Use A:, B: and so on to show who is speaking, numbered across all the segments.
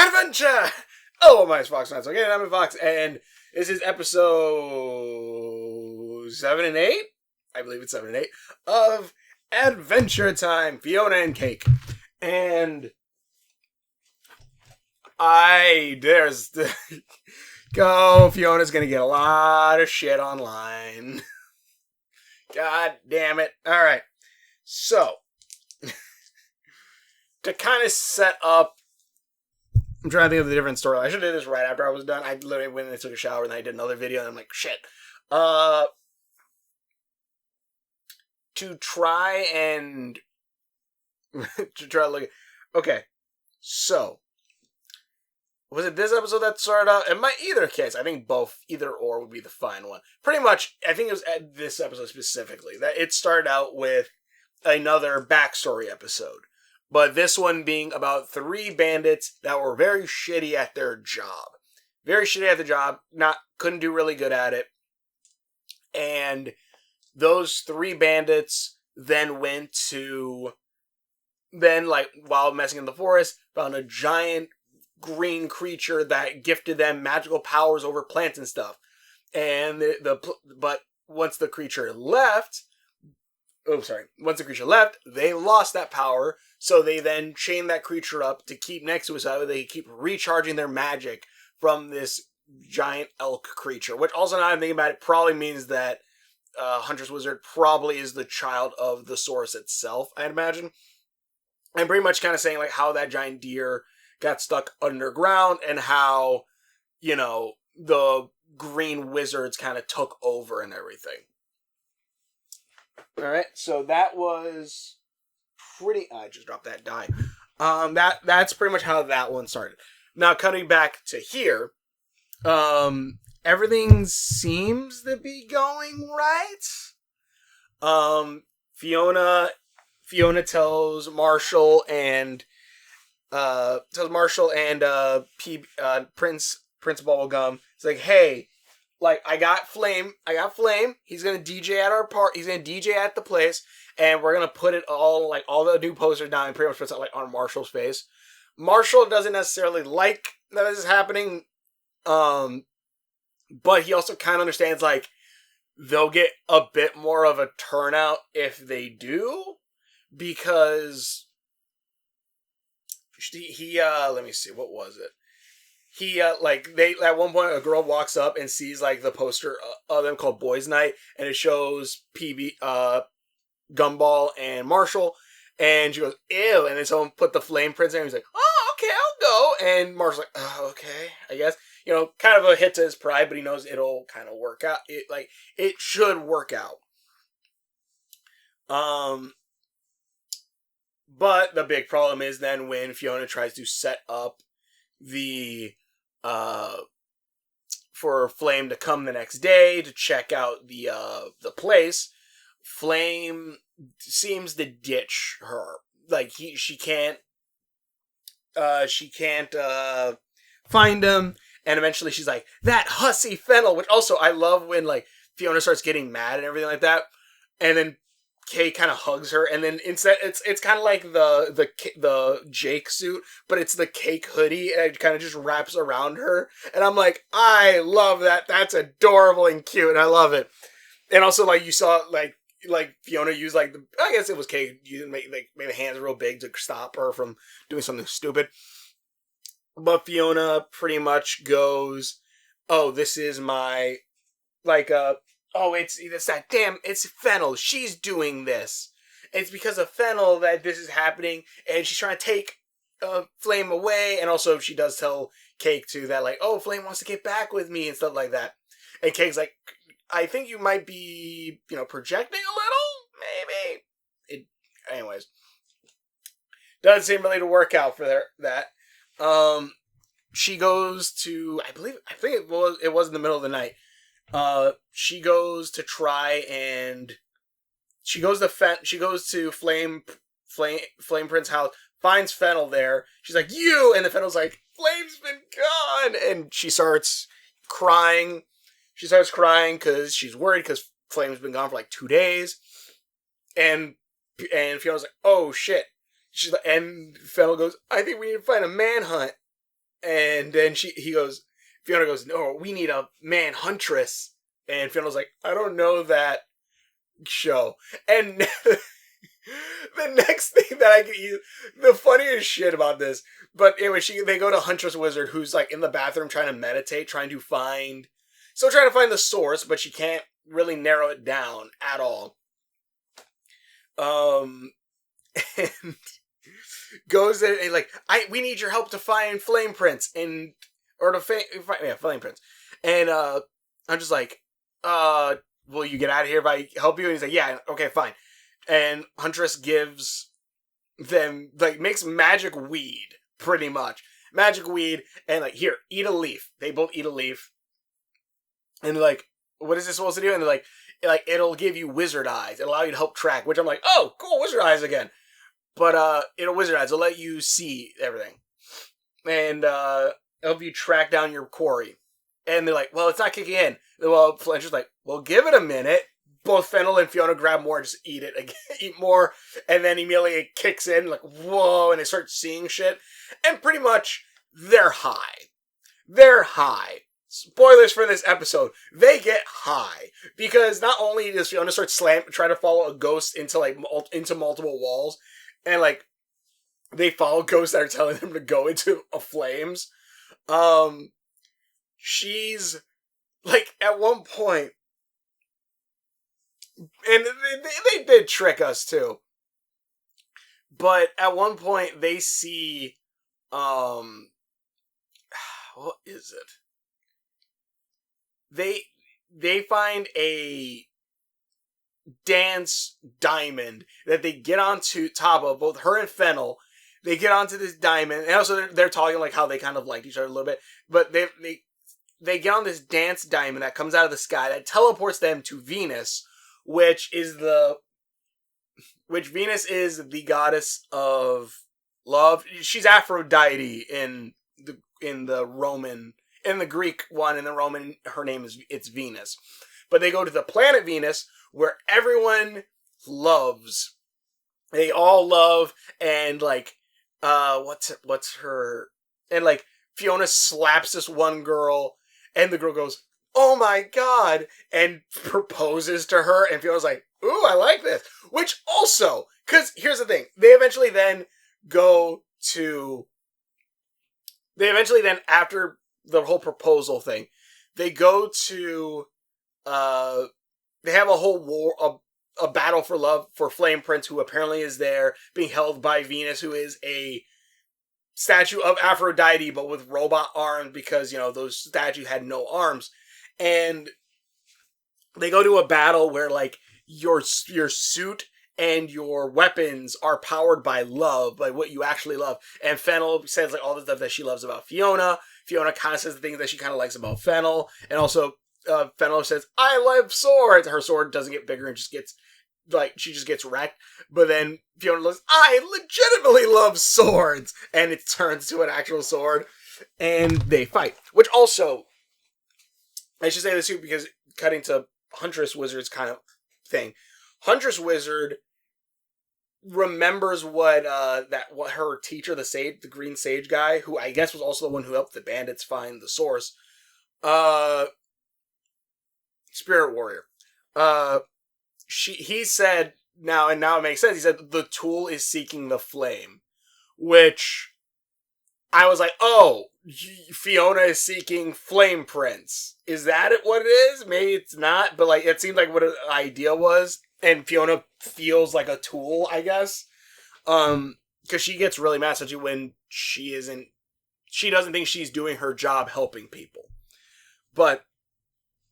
A: Adventure! Oh, my Fox Nuts. Okay, I'm Fox, and this is episode 7 and 8? I believe it's 7 and 8 of Adventure Time, Fionna and Cake. And Fiona's gonna get a lot of shit online. God damn it. Alright, so, to kind of set up, I'm trying to think of the different story. I should have did this right after I was done. I literally went and took a shower and then I did another video and I'm like, shit. To try and to look at, okay, so was it this episode that started out? In my either case, I think either or would be the fine one. Pretty much, I think it was at this episode specifically that it started out with another backstory episode. But this one being about 3 bandits that were very shitty at their job. Very shitty at the job. Couldn't do really good at it. And those 3 bandits then while messing in the forest, found a giant green creature that gifted them magical powers over plants and stuff. And but once the creature left, they lost that power. So they then chained that creature up to keep next to it so they keep recharging their magic from this giant elk creature. Which also, now I'm thinking about it, probably means that Hunter's Wizard probably is the child of the source itself, I'd imagine. I'm pretty much kind of saying like how that giant deer got stuck underground and how, the green wizards kind of took over and everything. Alright, so that was I just dropped that die. That's pretty much how that one started. Now, coming back to here, everything seems to be going right. Fionna tells Marshall and Prince Bubblegum, it's like, hey, like, I got Flame. He's gonna DJ at our part. He's gonna DJ at the place, and we're gonna put it all the new posters down and pretty much puts it on Marshall's face. Marshall doesn't necessarily like that this is happening, but he also kind of understands they'll get a bit more of a turnout if they do, because he let me see, what was it? He, at one point, a girl walks up and sees, the poster of them called Boys Night, and it shows Gumball and Marshall, and she goes, ew, and then someone put the flame prints in, and he's like, oh, okay, I'll go, and Marshall's like, oh, okay, I guess, kind of a hit to his pride, but he knows it'll kind of work out, it should work out. But the big problem is then when Fionna tries to set up for Flame to come the next day to check out the place, Flame seems to ditch her. She can't find him, and eventually she's like, that hussy Fennel, which also I love when Fionna starts getting mad and everything like that, and then Kay kind of hugs her, and then instead it's kind of like the Jake suit, but it's the Cake hoodie, and it kind of just wraps around her, and I'm like, I love that. That's adorable and cute, and I love it. And also, you saw Fionna use I guess it was Cake, you made the hands real big to stop her from doing something stupid. But Fionna pretty much goes, oh, this is my it's Fennel. She's doing this. It's because of Fennel that this is happening, and she's trying to take Flame away, and also she does tell Cake too that Flame wants to get back with me and stuff like that. And Cake's like, I think you might be, projecting a little, maybe. Anyways, doesn't seem really to work out for that. She goes to, I think it was in the middle of the night. She goes to Flame Prince's house, finds Fennel there. She's like, you! And the Fennel's like, Flame's been gone! And she starts crying. Because she's worried because Flame's been gone for 2 days. And Fiona's like, oh shit. And Fennel goes, I think we need to find a manhunt. And then Fionna goes, no, we need a man huntress. And Fionna's like, I don't know that show. And the next thing that I can use, the funniest shit about this, but anyway, they go to Huntress Wizard, who's like in the bathroom trying to meditate, trying to find the source, but she can't really narrow it down at all. And goes in and like, we need your help to find Flame Prince Flame Prince. And I'm just like, will you get out of here if I help you? And he's like, yeah, okay, fine. And Huntress gives them, like, makes magic weed, pretty much. Magic weed, and like, here, eat a leaf. They both eat a leaf. And they're like, what is this supposed to do? And they're like, it'll give you wizard eyes. It'll allow you to help track, which I'm like, oh, cool, wizard eyes again. But it'll wizard eyes. It'll let you see everything. And help you track down your quarry. And they're like, well, it's not kicking in. Well, Fletcher's like, well, give it a minute. Both Fennel and Fionna grab more and just eat it. Again, eat more. And then immediately it kicks in, like, whoa, and they start seeing shit. And pretty much, they're high. They're high. Spoilers for this episode. They get high. Because not only does Fionna start try to follow a ghost into multiple walls, and, like, they follow ghosts that are telling them to go into flames. She's, like, at one point, and they did trick us too, but at one point they see, what is it? They find a dance diamond that they get onto top of, both her and Fennel. They get onto this diamond, and also they're talking like how they kind of liked each other a little bit, but they get on this dance diamond that comes out of the sky that teleports them to Venus, which Venus is the goddess of love. She's Aphrodite in the Greek one. In the Roman, her name it's Venus. But they go to the planet Venus, where everyone loves. They all love, and like, what's her, and like, Fionna slaps this one girl, and the girl goes, oh my god, and proposes to her, and Fiona's like, ooh, I like this. Which also, because here's the thing, they eventually then, after the whole proposal thing, they go to, they have a whole war, a battle for love for Flame Prince, who apparently is there, being held by Venus, who is a statue of Aphrodite, but with robot arms, because, those statues had no arms. And they go to a battle where, like, your suit and your weapons are powered by love, by what you actually love. And Fennel says, like, all the stuff that she loves about Fionna. Fionna kind of says the things that she kind of likes about Fennel. And also, Fennel says, I love swords. Her sword doesn't get bigger and just gets, like, she just gets wrecked. But then Fionna goes, I legitimately love swords. And it turns to an actual sword. And they fight. Which also, I should say this too, because cutting to Huntress Wizard's kind of thing. Huntress Wizard remembers what her teacher, the Green Sage guy, who I guess was also the one who helped the bandits find the source, Spirit Warrior. He said, now it makes sense. He said the tool is seeking the flame, which I was like, oh, Fionna is seeking Flame Prince. Is that what it is? Maybe it's not, but like, it seemed like what the idea was. And Fionna feels like a tool, I guess. Because she gets really mad, especially when she doesn't think she's doing her job helping people. But,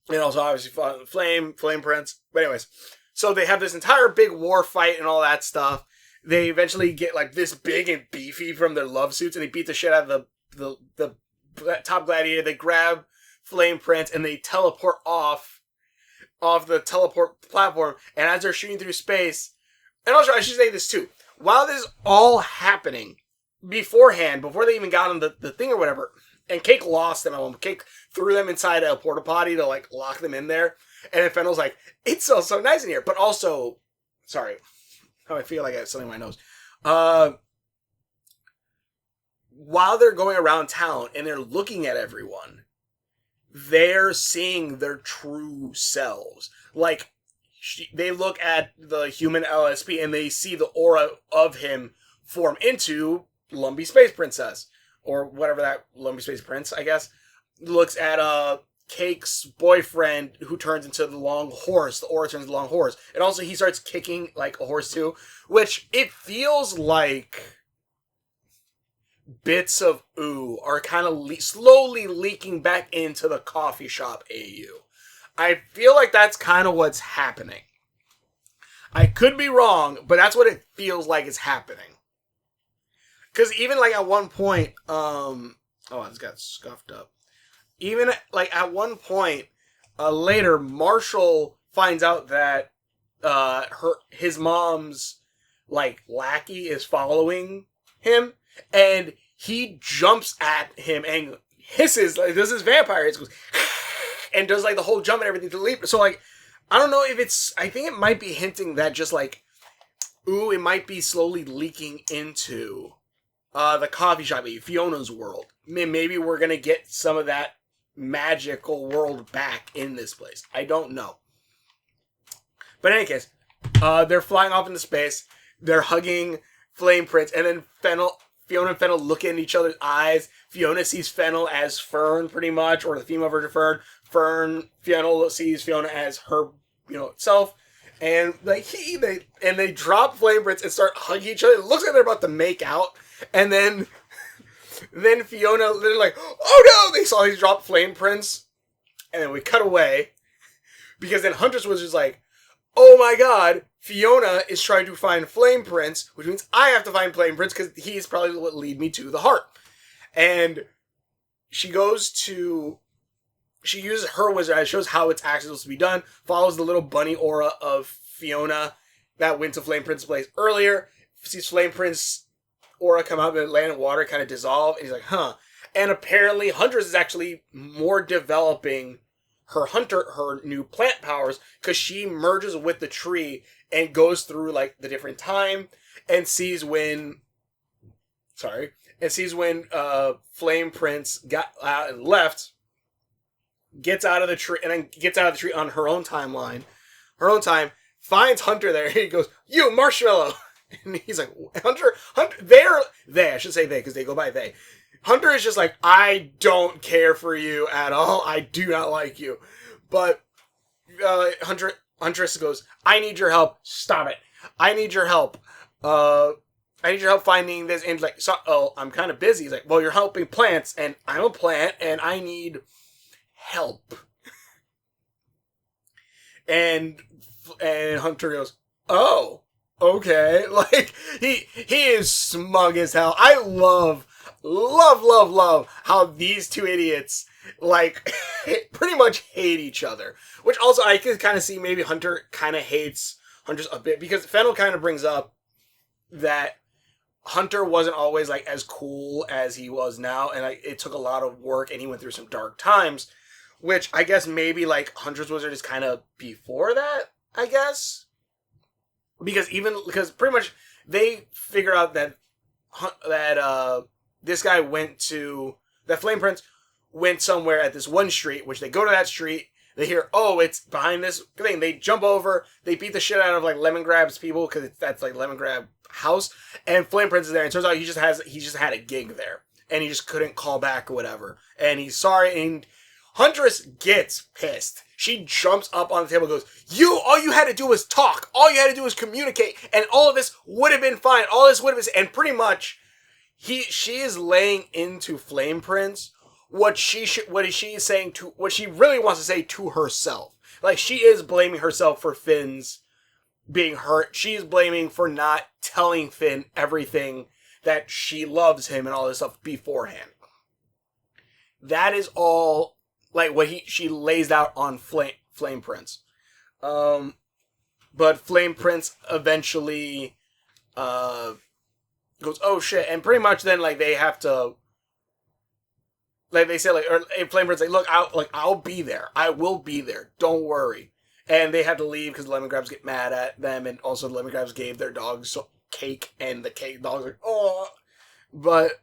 A: and also obviously Flame Prince. But anyways, so they have this entire big war fight and all that stuff. They eventually get like this big and beefy from their love suits, and they beat the shit out of the top gladiator. They grab Flame Prince and they teleport off the teleport platform. And as they're shooting through space, and also I should say this too, while this is all happening beforehand, before they even got on the thing or whatever, and Cake lost them at one. Cake threw them inside a porta potty to like lock them in there, and then Fennel's like, "It smells so nice in here," but also, sorry. Oh, I feel like I have something in my nose. while they're going around town and they're looking at everyone, they're seeing their true selves. Like, they look at the human LSP and they see the aura of him form into Lumpy Space Princess. Or whatever that Lumpy Space Prince, I guess. Looks at Cake's boyfriend who turns into the long horse. The aura turns into the long horse. And also he starts kicking like a horse too. Which it feels like bits of ooh are kind of slowly leaking back into the coffee shop AU. I feel like that's kind of what's happening. I could be wrong, but that's what it feels like is happening. Because even like at one point, oh, I just got scuffed up. Even like at one point later, Marshall finds out that his mom's like lackey is following him, and he jumps at him and hisses, like does his vampire hits, goes and does like the whole jump and everything to leap. So like, I don't know if it's. I think it might be hinting that just like, ooh, it might be slowly leaking into the coffee shop, Fiona's world. Maybe we're gonna get some of that magical world back in this place. I don't know. But in any case, they're flying off into space. They're hugging Flame Prince, and then Fionna and Fennel look in each other's eyes. Fionna sees Fennel as Fern, pretty much, or the female version of Fern. Fionna sees Fionna as her, self. And like they drop Flame Prince and start hugging each other. It looks like they're about to make out. And then Fionna, they're like, oh no! They saw he drop Flame Prince. And then we cut away. Because then Huntress was just like, oh my god, Fionna is trying to find Flame Prince, which means I have to find Flame Prince because he's probably what lead me to the heart. And she uses her wizard eye, shows how it's actually supposed to be done, follows the little bunny aura of Fionna that went to Flame Prince's place earlier, sees Flame Prince aura come out of the land and water kind of dissolve, and he's like, huh. And apparently Huntress is actually more developing her new plant powers, because she merges with the tree and goes through like the different time and sees when Flame Prince got out and left, gets out of the tree, and then gets out of the tree on her own timeline, her own time, finds Hunter there, and he goes, you, Marshmallow! And he's like, Hunter, they, I should say they, because they go by they. Hunter is just like, I don't care for you at all. I do not like you. But Huntress goes, I need your help. Stop it. I need your help. I need your help finding this. And like, I'm kind of busy. He's like, well, you're helping plants, and I'm a plant, and I need help. And Hunter goes, oh, okay. Like, he is smug as hell. I love how these two idiots, like, pretty much hate each other. Which also, I can kind of see maybe Hunter kind of hates Huntress a bit, because Fennel kind of brings up that Hunter wasn't always, like, as cool as he was now, and like, it took a lot of work, and he went through some dark times, which I guess maybe, like, Huntress Wizard is kind of before that, I guess? Because pretty much they figure out that this guy that Flame Prince went somewhere at this one street, which they go to that street, they hear, oh, it's behind this thing, they jump over, they beat the shit out of like Lemongrab's people, because that's like Lemongrab house, and Flame Prince is there, and it turns out he just had a gig there, and he just couldn't call back or whatever, and he's sorry, and Huntress gets pissed. She jumps up on the table and goes, all you had to do was talk, all you had to do was communicate, and all of this would have been fine, all this would have been, and pretty much, she is laying into Flame Prince what she really wants to say to herself. Like, she is blaming herself for Finn's being hurt. She is blaming for not telling Finn everything that she loves him and all this stuff beforehand. That is all, like, what she lays out on Flame Prince. But Flame Prince eventually goes, oh shit, and pretty much then, like, they have to, like, they say, like, or Flame Prince, like, look, I'll be there. I will be there. Don't worry. And they have to leave because the Lemongrabs get mad at them, and also the Lemongrabs gave their dogs cake, and the cake dogs are, oh. But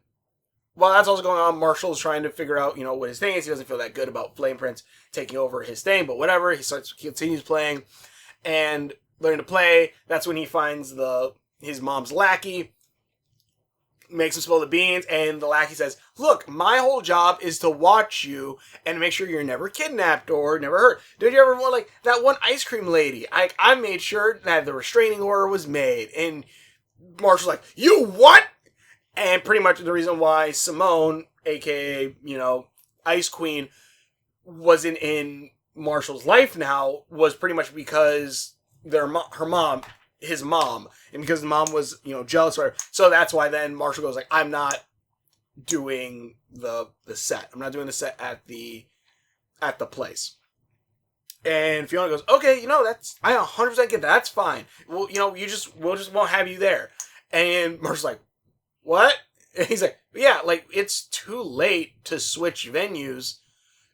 A: while that's also going on, Marshall's trying to figure out, what his thing is. He doesn't feel that good about Flame Prince taking over his thing, but whatever. He continues playing and learning to play. That's when he finds his mom's lackey, makes him spill the beans, and the lackey says, look, my whole job is to watch you and make sure you're never kidnapped or never hurt. Did you ever want, like, that one ice cream lady? I made sure that the restraining order was made. And Marshall's like, you what? And pretty much the reason why Simone, aka, Ice Queen, wasn't in Marshall's life now was pretty much because his mom, and because the mom was, jealous of her. So that's why then Marshall goes like, I'm not doing the set. I'm not doing the set at the place. And Fionna goes, okay, I 100% get that. That's fine. Well, we'll just won't have you there. And Marshall's like, what? And he's like, yeah, like, it's too late to switch venues.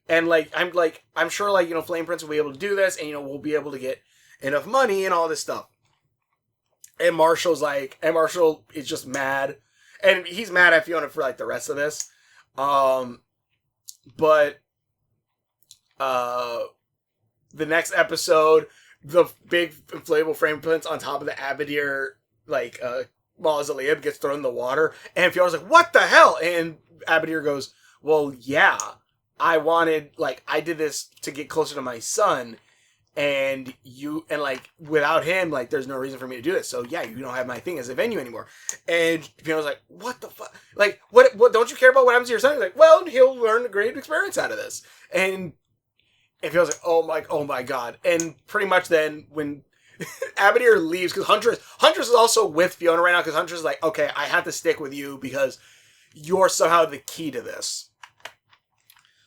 A: And I'm sure Flame Prince will be able to do this, and we'll be able to get enough money and all this stuff. And Marshall is just mad. And he's mad at Fionna for the rest of this. But the next episode, the big inflatable Flame Prince on top of the Abadir mausoleum gets thrown in the water. And Fionna's like, what the hell? And Abadir goes, well, yeah, I did this to get closer to my son. And without him, there's no reason for me to do this. So yeah, you don't have my thing as a venue anymore. And Fionna's like, what the fuck? What don't you care about what happens to your son? He's like, well, he'll learn a great experience out of this. And Fionna's like, oh my God. And pretty much then when Abadir leaves, because Huntress is also with Fionna right now, because Huntress is like, okay, I have to stick with you because you're somehow the key to this.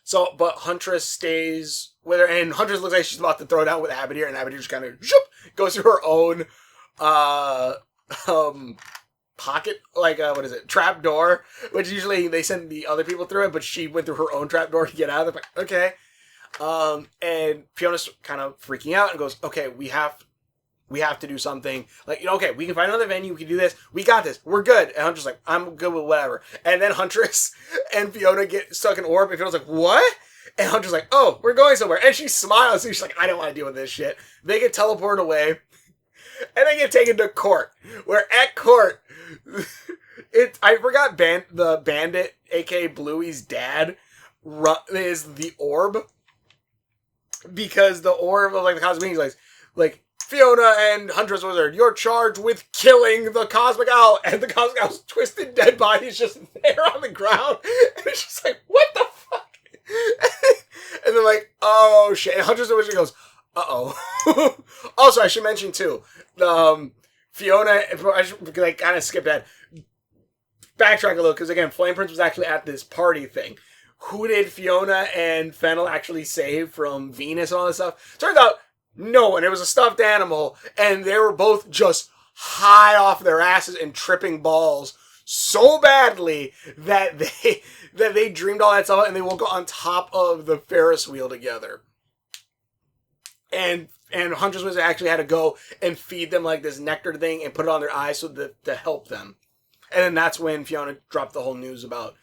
A: So, but Huntress stays with her, and Huntress looks like she's about to throw down with Abadir, and Abadir just kind of goes through her own pocket, trap door, which usually they send the other people through it, but she went through her own trap door to get out of it. Like, okay. And Fiona's kind of freaking out and goes, okay, we have to do something. Okay, we can find another venue. We can do this. We got this. We're good. And Huntress like, I'm good with whatever. And then Huntress and Fionna get stuck in orb. And Fiona's like, what? And Huntress like, oh, we're going somewhere. And she smiles. And she's like, I don't want to deal with this shit. They get teleported away. And they get taken to court. Where at court, I forgot the bandit, a.k.a. Bluey's dad, is the orb. Because the orb of the cosmic beings like Fionna and Huntress Wizard, you're charged with killing the Cosmic Owl. And the Cosmic Owl's twisted dead body is just there on the ground. And it's just like, what the fuck? And they're like, oh shit. And Huntress Wizard goes, uh-oh. Also, I should mention too, Fionna, I should kind of skip that. Backtrack a little, because again, Flame Prince was actually at this party thing. Who did Fionna and Fennel actually save from Venus and all this stuff? Turns out, no one. It was a stuffed animal, and they were both just high off their asses and tripping balls so badly that they dreamed all that stuff, and they woke up on top of the Ferris wheel together. And Huntress Wizard actually had to go and feed them this nectar thing and put it on their eyes to help them. And then that's when Fionna dropped the whole news about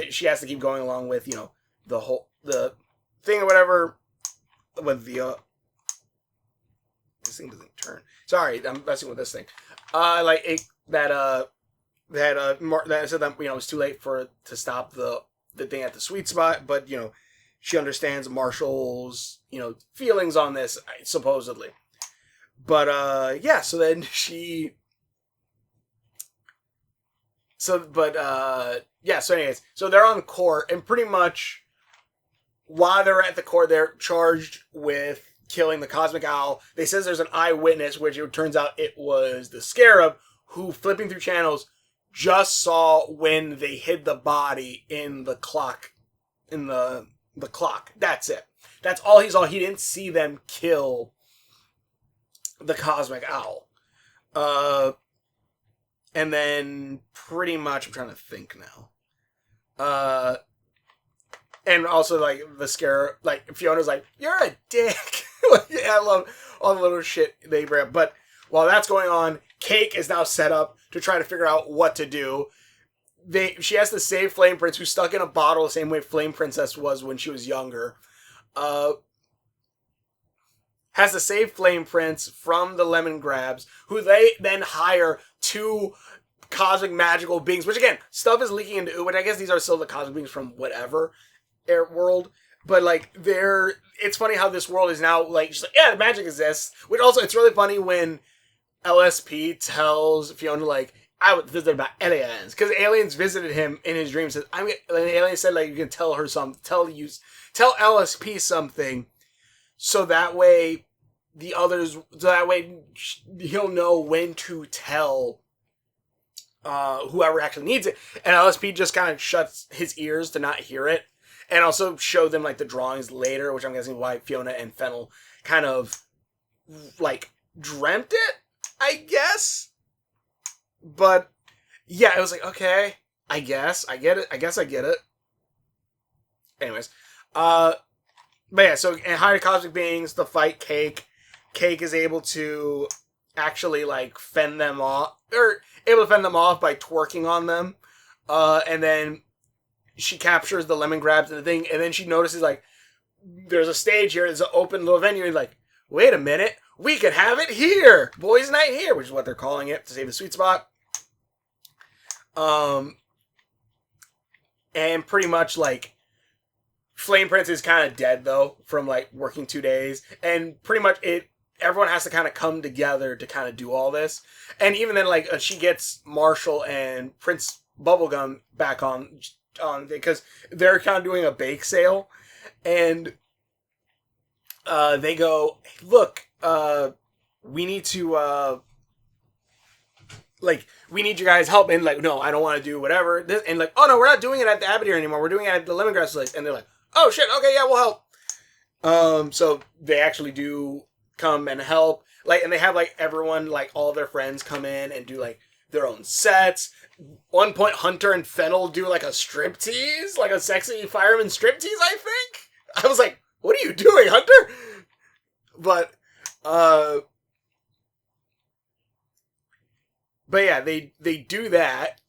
A: she has to keep going along with the thing or whatever. With the this thing doesn't turn. Sorry, I'm messing with this thing. That said that it was too late to stop the thing at the sweet spot, but she understands Marshall's feelings on this supposedly. But yeah, so then so anyways, so they're on court, and pretty much while they're at the court, they're charged with killing the Cosmic Owl. They says there's an eyewitness, which it turns out it was the Scarab, who, flipping through channels, just saw when they hid the body in the clock. That's it. That's all he saw. He didn't see them kill the Cosmic Owl. And then pretty much, I'm trying to think now. And also, the scare, Fiona's like, you're a dick. I love all the little shit they bring up. But while that's going on, Cake is now set up to try to figure out what to do. she has to save Flame Prince, who's stuck in a bottle the same way Flame Princess was when she was younger. Has to save Flame Prince from the Lemon Grabs, who they then hire two cosmic magical beings, which again, stuff is leaking into, but I guess these are still the cosmic beings from whatever world. But like, it's funny how this world is now like, she's like, yeah, magic exists. Which also, it's really funny when LSP tells Fionna like, I was visited by aliens, because aliens visited him in his dreams. And the alien said like, you can tell her something, tell LSP something, so that way he'll know when to tell whoever actually needs it. And LSP just kind of shuts his ears to not hear it, and also show them like the drawings later, which I'm guessing why Fionna and Fennel kind of like dreamt it, I guess. But yeah, it was like, okay, I guess I get it. Anyways, but yeah, so and higher cosmic beings to fight Cake. Cake is able to actually like fend them off by twerking on them, and then she captures the lemon grabs and the thing, and then she notices like there's a stage here, there's an open little venue, and like, wait a minute, we could have it here, boys' night here, which is what they're calling it to save the sweet spot. And pretty much like Flame Prince is kind of dead though from like working 2 days, and pretty much everyone has to kind of come together to kind of do all this. And even then, like, she gets Marshall and Prince Bubblegum back on because they're kind of doing a bake sale, and they go, look, we need to we need you guys' help. And like, no, I don't want to do whatever. And like, oh no, we're not doing it at the Abadir anymore. We're doing it at the Lemongrass place. And they're like, oh shit, okay, yeah, we'll help. So they actually do come and help. Like, and they have like everyone, like all their friends come in and do like their own sets. One point, Hunter and Fennel do like a striptease, like a sexy fireman striptease, I think. I was like, what are you doing, Hunter? But yeah, they do that.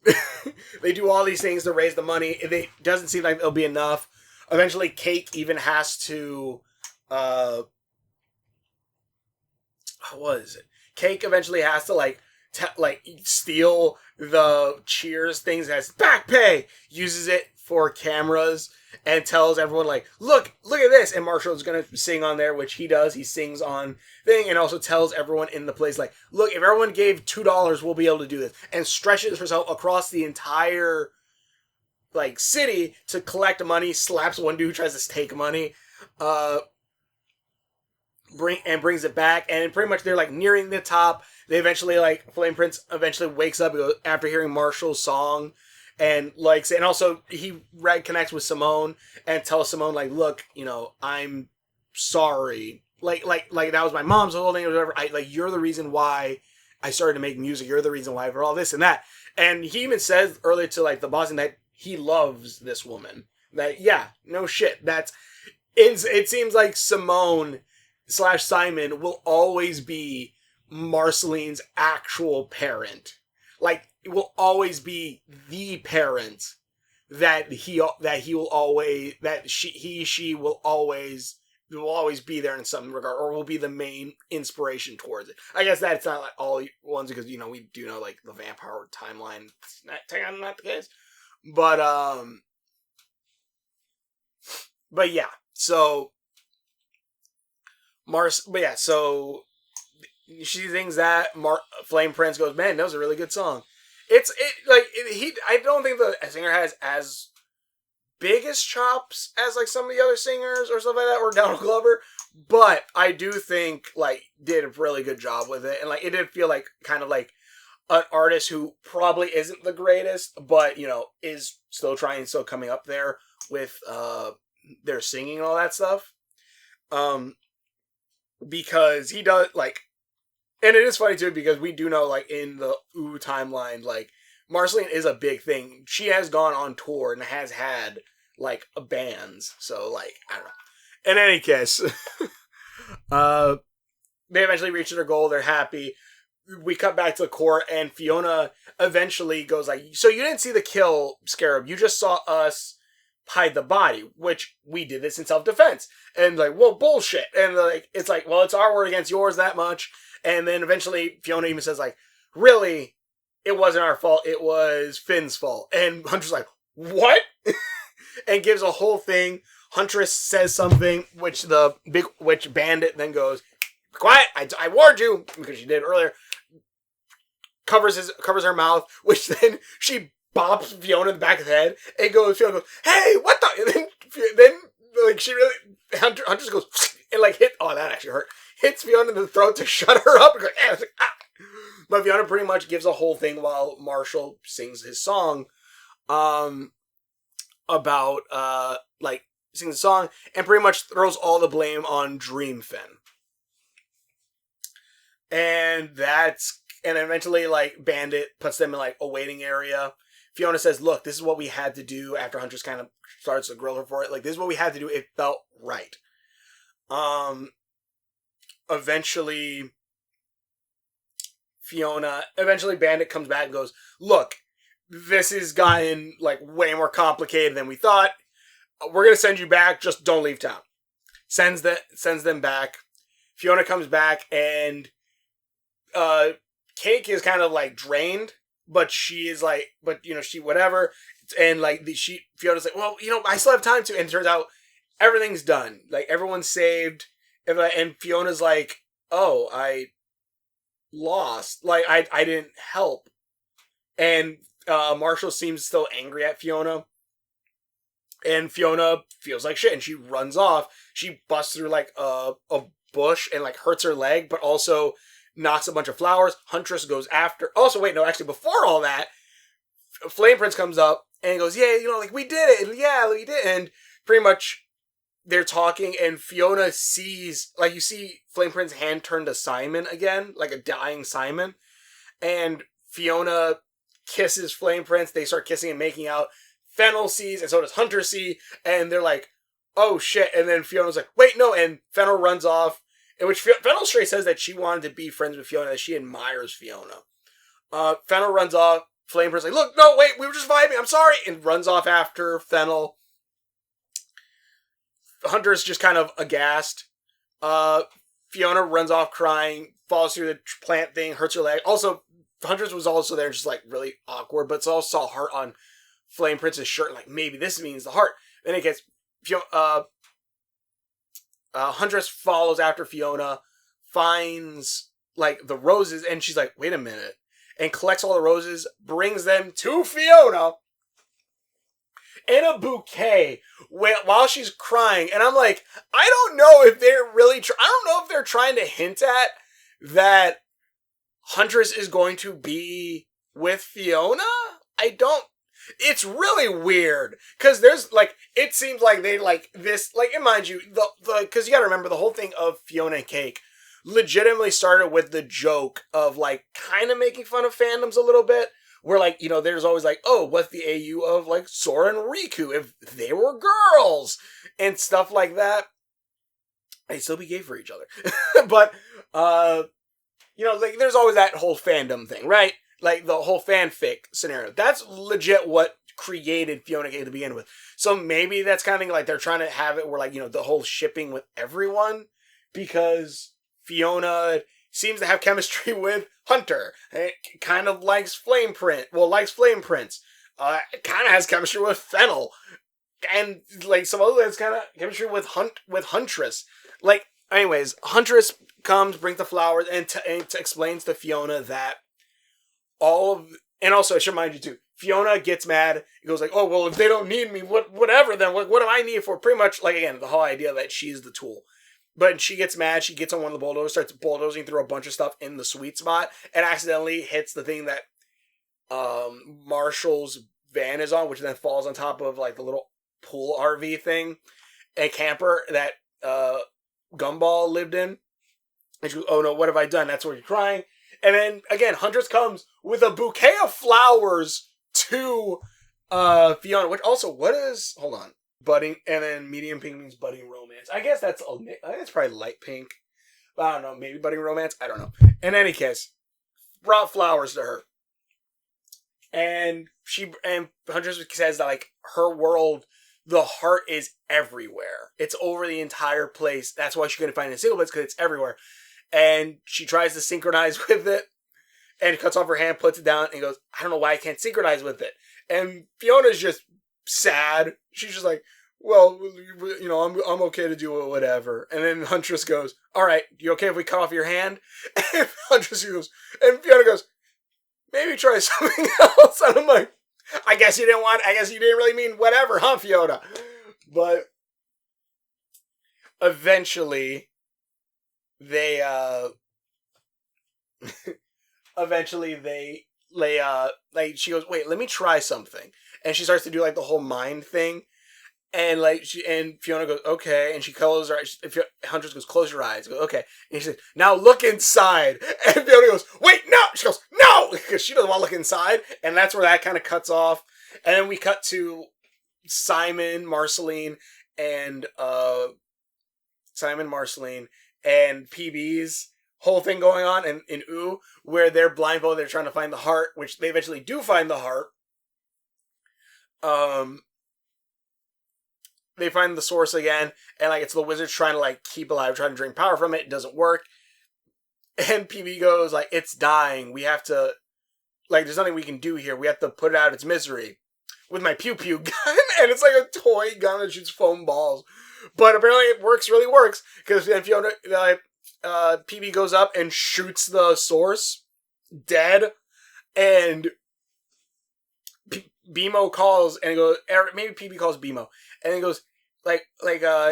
A: They do all these things to raise the money. It doesn't seem like it'll be enough. Eventually, Cake even has to, what is it? Cake eventually has to steal the Cheers things as back pay. Uses it for cameras and tells everyone like, look at this. And Marshall's gonna sing on there, which he does. He sings on thing, and also tells everyone in the place like, look, if everyone gave $2, we'll be able to do this. And stretches herself across the entire like city to collect money. Slaps one dude who tries to take money. Brings it back, and pretty much they're like nearing the top. They eventually like Flame Prince eventually wakes up after hearing Marshall's song and likes it, and also he connects with Simone and tells Simone like, look, I'm sorry, like that was my mom's whole thing or whatever. You're the reason why I started to make music. You're the reason why for all this and that. And he even says earlier to like the boss that he loves this woman. That yeah, no shit. It seems like Simone / Simon will always be Marceline's actual parent. Like, it will always be the parent she will always be there in some regard, or will be the main inspiration towards it. I guess that's not like all ones, because we do know like the vampire timeline. Not the case, but yeah. So so she thinks that Flame Prince goes, man, that was a really good song. I don't think the singer has as big as chops as like some of the other singers or stuff like that, or Donald Glover, but I do think like did a really good job with it, and like it did feel like kind of like an artist who probably isn't the greatest, but is still coming up there with their singing and all that stuff. Because he does like, and it is funny too, because we do know like in the Ooh timeline, like Marceline is a big thing. She has gone on tour and has had like bands. So like, I don't know. In any case, they eventually reach their goal. They're happy. we cut back to the court, and Fionna eventually goes like, so you didn't see the kill, Scarab. You just saw us hide the body, which we did this in self-defense. And like, well, bullshit. And like, it's like, well, it's our word against yours that much. And then eventually Fionna even says like, really, it wasn't our fault. It was Finn's fault. And Hunter's like, what? And gives a whole thing. Huntress says something, which Bandit then goes, quiet, I warned you, because she did earlier. Covers her mouth, which then she bops Fionna in the back of the head, and Fionna goes, hey, what the? And then like she really, Huntress goes, and like that actually hurt. Hits Fionna in the throat to shut her up. And goes, like, ah. But Fionna pretty much gives a whole thing while Marshall sings his song, about sings the song, and pretty much throws all the blame on Dreamfin. And eventually, like, Bandit puts them in, like, a waiting area. Fionna says, look, this is what we had to do after Huntress kind of starts to grill her for it. Like, this is what we had to do. It felt right. Eventually, Bandit comes back and goes, look, this has gotten, like, way more complicated than we thought. We're going to send you back. Just don't leave town. Sends them back. Fionna comes back, and Cake is kind of like drained, but she is like, she whatever, and like Fiona's like, well, I still have time to, and it turns out everything's done, like everyone's saved, and Fiona's like, oh, I lost, like I didn't help, and Marshall seems still angry at Fionna, and Fionna feels like shit, and she runs off. She busts through like a bush and like hurts her leg, but also knocks a bunch of flowers. Huntress goes after. Also, wait, no, actually, before all that, Flame Prince comes up and goes, yeah, like, we did it. And yeah, we did. And pretty much they're talking, and Fionna sees, like, you see Flame Prince's hand turn to Simon again, like a dying Simon. And Fionna kisses Flame Prince. They start kissing and making out. Fennel sees, and so does Hunter see. And they're like, oh, shit. And then Fiona's like, wait, no. And Fennel runs off. In which Fennel straight says that she wanted to be friends with Fionna, that she admires Fionna. Fennel runs off. Flame Prince's like, look, no, wait, we were just vibing, I'm sorry, and runs off after Fennel. Hunter's just kind of aghast. Fionna runs off crying, falls through the plant thing, hurts her leg. Also, Huntress was also there, just like really awkward, but it's also saw heart on Flame Prince's shirt, like maybe this means the heart. Then it gets Huntress follows after Fionna, finds like the roses, and she's like, wait a minute, and collects all the roses, brings them to Fionna in a bouquet while she's crying. And I'm like, I don't know if they're really I don't know if they're trying to hint at that Huntress is going to be with Fionna. It's really weird, because there's, like, it seems like they, like, this, like, and mind you, because you gotta remember, the whole thing of Fionna and Cake legitimately started with the joke of, like, kind of making fun of fandoms a little bit, where, like, there's always, like, oh, what's the AU of, like, Sora and Riku if they were girls, and stuff like that. They'd still be gay for each other. But, like, there's always that whole fandom thing, right? Like, the whole fanfic scenario. That's legit what created Fionna Cake to begin with. So maybe that's kind of like they're trying to have it where, like, the whole shipping with everyone. Because Fionna seems to have chemistry with Hunter. It kind of likes Flame Prince. Well, likes Flame Prince. It kind of has chemistry with Fennel. And, like, some other that's kind of chemistry with Huntress. Like, anyways, Huntress comes, brings the flowers, and explains to Fionna that and also I should remind you too, Fionna gets mad. He goes like, oh, well, if they don't need me, whatever, then what am I needed for? Pretty much, like, again, the whole idea that she's the tool. But she gets mad, she gets on one of the bulldozers, starts bulldozing through a bunch of stuff in the sweet spot, and accidentally hits the thing that Marshall's van is on, which then falls on top of, like, the little pool RV thing, a camper that Gumball lived in. And she goes, oh no, what have I done? That's where you're crying. And then, again, Huntress comes with a bouquet of flowers to Fionna, which also, hold on, budding, and then medium pink means budding romance. I guess I think it's probably light pink. But I don't know, maybe budding romance, I don't know. In any case, brought flowers to her. And Huntress says that, like, her world, the heart is everywhere. It's over the entire place. That's why she couldn't find it in a single place, because it's everywhere. And she tries to synchronize with it, and cuts off her hand, puts it down, and goes, I don't know why I can't synchronize with it. And Fiona's just sad. She's just like, well, you know, I'm okay to do it, whatever. And then Huntress goes, all right, you okay if we cut off your hand? And Huntress goes, and Fionna goes, maybe try something else. And I'm like, I guess you didn't really mean whatever, huh, Fionna? But eventually, they, like, she goes, wait, let me try something. And she starts to do, like, the whole mind thing. And, like, Fionna goes, okay. And she closes her eyes. Huntress goes, close your eyes. Goes, okay. And she says, now look inside. And Fionna goes, wait, no. She goes, no. Because she doesn't want to look inside. And that's where that kind of cuts off. And then we cut to Simon, Marceline, and PB's whole thing going on in Ooh, where they're blindfolded, they're trying to find the heart, which they eventually do find the heart. They find the source again, and, like, it's the wizards trying to, like, keep alive, trying to drain power from it. It doesn't work. And PB goes, like, it's dying. We have to, like, there's nothing we can do here. We have to put it out of its misery with my pew-pew gun. And it's like a toy gun that shoots foam balls. But apparently it really works, because then Fionna, PB goes up and shoots the source dead, and BMO calls, and he goes, maybe PB calls BMO, and he goes, he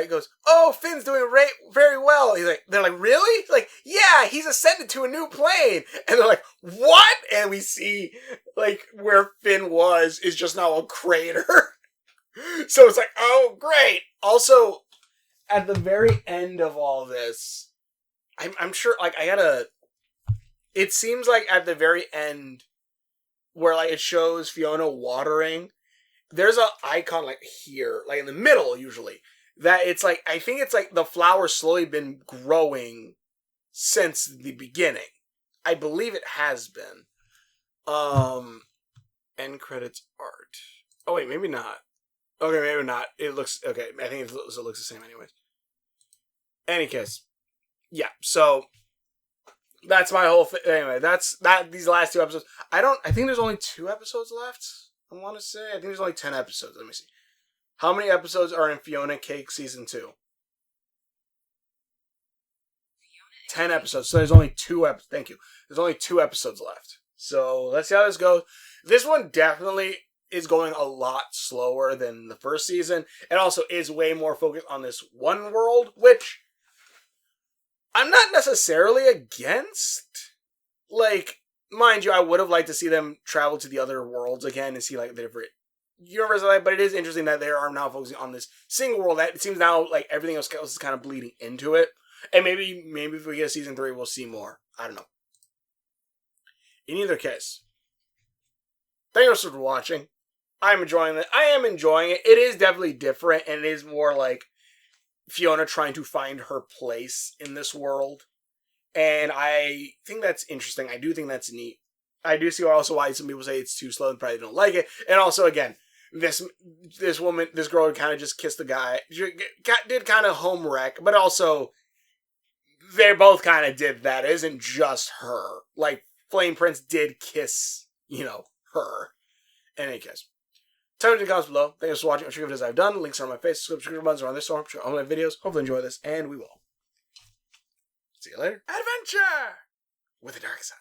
A: goes, oh, Finn's doing very well. They're like, really? He's like, yeah, he's ascended to a new plane. And they're like, what? And we see, like, where Finn was is just now a crater. So it's like, oh, great. Also, at the very end of all this, I'm sure, like, it seems like at the very end, where, like, it shows Fionna watering, there's an icon, like, here, like, in the middle, usually, that it's, like, I think it's, like, the flower's slowly been growing since the beginning. I believe it has been. End credits art. Oh, wait, maybe not. Okay, maybe not. It looks, okay, I think it looks the same anyways. Any case. Yeah, so that's my whole thing. Anyway, these last 2 episodes. I think there's only 2 episodes left. I want to say. I think there's only 10 episodes. Let me see. How many episodes are in Fionna Cake Season 2? 10 episodes. So there's only 2 episodes. Thank you. There's only 2 episodes left. So let's see how this goes. This one definitely is going a lot slower than the first season. It also is way more focused on this one world, which I'm not necessarily against. Like, mind you, I would have liked to see them travel to the other worlds again and see, like, the different universes, but it is interesting that they are now focusing on this single world. That it seems now like everything else is kind of bleeding into it. And maybe if we get a season 3, we'll see more. I don't know. In either case, thank you so much for watching. I'm enjoying it. I am enjoying it. It is definitely different, and it is more like Fionna trying to find her place in this world. And I think that's interesting. I do think that's neat. I do see also why some people say it's too slow and probably don't like it. And also, again, this girl kind of just kissed the guy. Did kind of home wreck, but also they both kind of did that. It isn't just her. Like, Flame Prince did kiss, her. In any case. Tell me in the comments below. Thanks for watching. I'm sure videos I've done. Links are on my face. Subscription buttons are on this store. I'm sure all my videos. Hopefully enjoy this, and we will. See you later. Adventure with the dark side.